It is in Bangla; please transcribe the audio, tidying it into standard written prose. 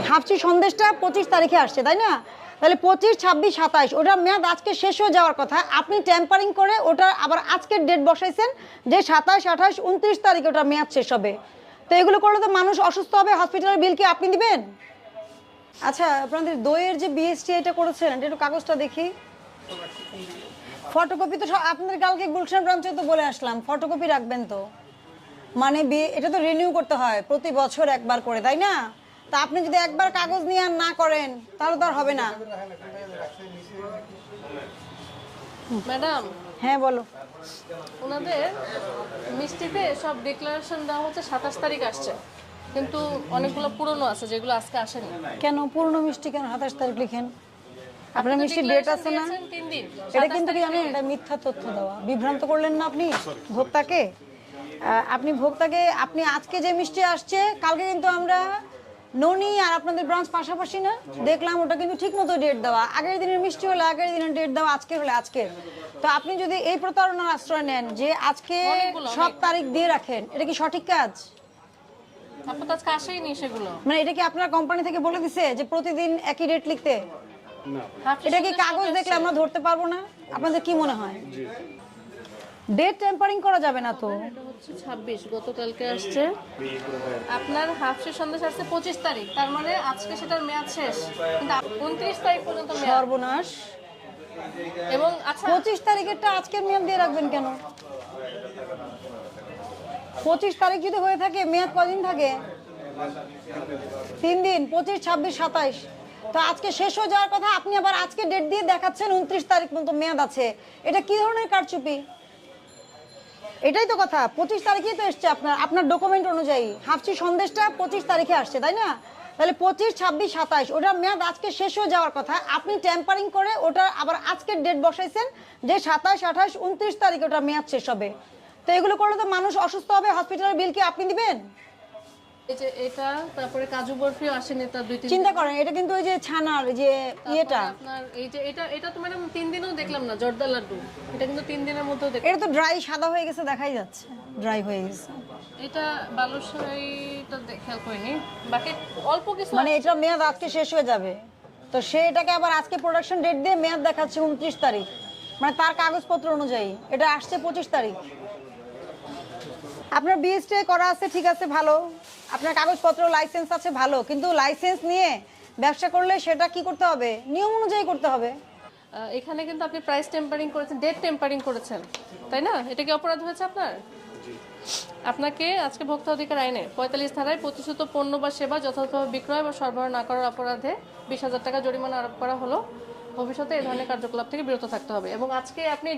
হাফসি সন্দেশটা 25 তারিখে আসছে, তাই না? তাহলে 25, 26, 27 ওটার মেয়াদ আজকে শেষ হয়ে যাওয়ার কথা। আপনি টেম্পারিং করে ওটা আবার আজকের ডেট বসাইছেন যে 27, 28, 29 তারিখে ওটা মেয়াদ শেষ হবে। তো এগুলো করলে তো মানুষ অসুস্থ হবে, হসপিটালের বিল কি আপনি দিবেন? আচ্ছা, আপনাদের দইয়ের যে বিএসটি এটা করেছেন, এটা একটু কাগজটা দেখি। ফটোকপি তো আপনাদের কালকে গুলশান ব্রাঞ্চে তো বলে আসলাম, ফটোকপি রাখবেন তো। মানে এটা তো রিনিউ করতে হয় প্রতি বছর একবার করে, তাই না? তা আপনি যদি একবার কাগজ নিয়ে আর না করেন তাহলে তো আর হবে না। ম্যাডাম, হ্যাঁ বলো। ওনাদের মিষ্টিতে সব ডিক্লারেশন দেওয়া হচ্ছে 27 তারিখ আসছে, কিন্তু অনেকগুলো পুরনো আছে যেগুলো আজকে আসেনি। কেন পুরনো মিষ্টি কেন 27 তারিখ লিখেন? আপনার মিষ্টির ডেট আছে না? 3 দিন। এটা কিন্তু কি জানেন, এটা মিথ্যা তথ্য দেওয়া, বিভ্রান্ত করলেন না আপনি ভোক্তাকে। আপনি আজকে যে মিষ্টি আসছে কালকে কিন্তু আমরা ননি আর আপনাদের ব্রাঞ্চ পাশাপাশি না দেখলাম, ওটা কিন্তু ঠিক মতো ডেট দেওয়া, আগের দিনের মিষ্টি হলে আগের দিনের ডেট দেওয়া, আজকের হলে আজকের। তো আপনি যদি এই প্রতারণার আশ্রয় নেন যে আজকে সব তারিখ দিয়ে রাখেন, এটা কি সঠিক কাজ? আপনার তো আজকে আসেইনি সেগুলো। মানে এটা কি আপনার কোম্পানি থেকে বলে দিছে যে প্রতিদিন একই ডেট লিখতে? এটা কি কাগজ দেখলে আমরা ধরতে পারবো না? আপনাদের কি মনে হয়? ডেট টেম্পারিং করা যাবে না তো। এটা হচ্ছে 26, গতকালকে আসছে। আপনার হাফসি সন্দেশ আসছে 25 তারিখ, তার মানে আজকে সেটার মেয়াদ শেষ, কিন্তু 29 তারিখ পর্যন্ত মেয়াদ। সর্বনাশ। এবং আচ্ছা 25 তারিখেরটা আজকের মেয়াদ দিয়ে রাখবেন কেন? 25 তারিখ যদি হয়ে থাকে মেয়াদ কদিন থাকে? 3 দিন, 25, 26, 27। তো আজকে শেষ হয়ে যাওয়ার কথা, আপনি আবার আজকে ডেট দিয়ে দেখাচ্ছেন 29 তারিখ পর্যন্ত মেয়াদ আছে। এটা কি ধরনের কারচুপি? এটাই তো কথা, 25 তারিখেই তো এসছে আপনার ডকুমেন্ট অনুযায়ী। হাফসি সন্দেশটা 25 তারিখে আসছে, তাই না? তাহলে 25, 26, 27 ওটার মেয়াদ আজকে শেষ হয়ে যাওয়ার কথা। আপনি টেম্পারিং করে ওটা আবার আজকের ডেট বসাইছেন যে 27, 28, 29 তারিখে ওটা মেয়াদ শেষ হবে। তো এগুলো করলে তো মানুষ অসুস্থ হবে, হসপিটালের বিল কি আপনি দিবেন? এই যে এটা, তারপরে কাজু বরফিও আসেনি, তার 2-3 চিন্তা করেন, এটা কিন্তু ওই যে ছানার যে ইয়েটা, আপনার এই যে এটা তো ম্যাডাম 3 দিনও দেখলাম না, জর্দা লাড্ডু, এটা কিন্তু 3 দিনের মধ্যেও দেখলাম। এটা তো ড্রাই সাদা হয়ে গেছে, দেখাই যাচ্ছে ড্রাই হয়ে গেছে। এটা বালুশাহীটা খেয়াল করিনি, বাকি অল্প কিছু। মানে এটা মেয়াদ আজকে শেষ হয়ে যাবে, তো সে এটাকে আবার আজকে প্রোডাকশন ডেট দিয়ে মেয়াদ দেখাচ্ছে 29 তারিখ, মানে তার কাগজপত্র অনুযায়ী এটা আসছে 25 তারিখ। আপনার বিএসটি করা আছে, ঠিক আছে, ভালো, আপনার কাগজপত্র লাইসেন্স আছে, ভালো, কিন্তু লাইসেন্স নিয়ে ব্যবসা করলে সেটা কি করতে হবে? নিয়ম অনুযায়ী করতে হবে। এখানে কিন্তু আপনি প্রাইস টেম্পারিং করেছেন, ডেট টেম্পারিং করেছেন, তাই না? এটা কি অপরাধ হয়েছে আপনার? আপনাকে আজকে ভোক্তা অধিকার আইনে 45 ধারায় প্রতিশ্রুত পণ্য বা সেবা যথাযথভাবে বিক্রয় বা সরবরাহ না করার অপরাধে 20,000 টাকা জরিমানা আরোপ করা হলো। ভবিষ্যতে এই ধরনের কার্যকলাপ থেকে বিরত থাকতে হবে। এবং আজকে আপনি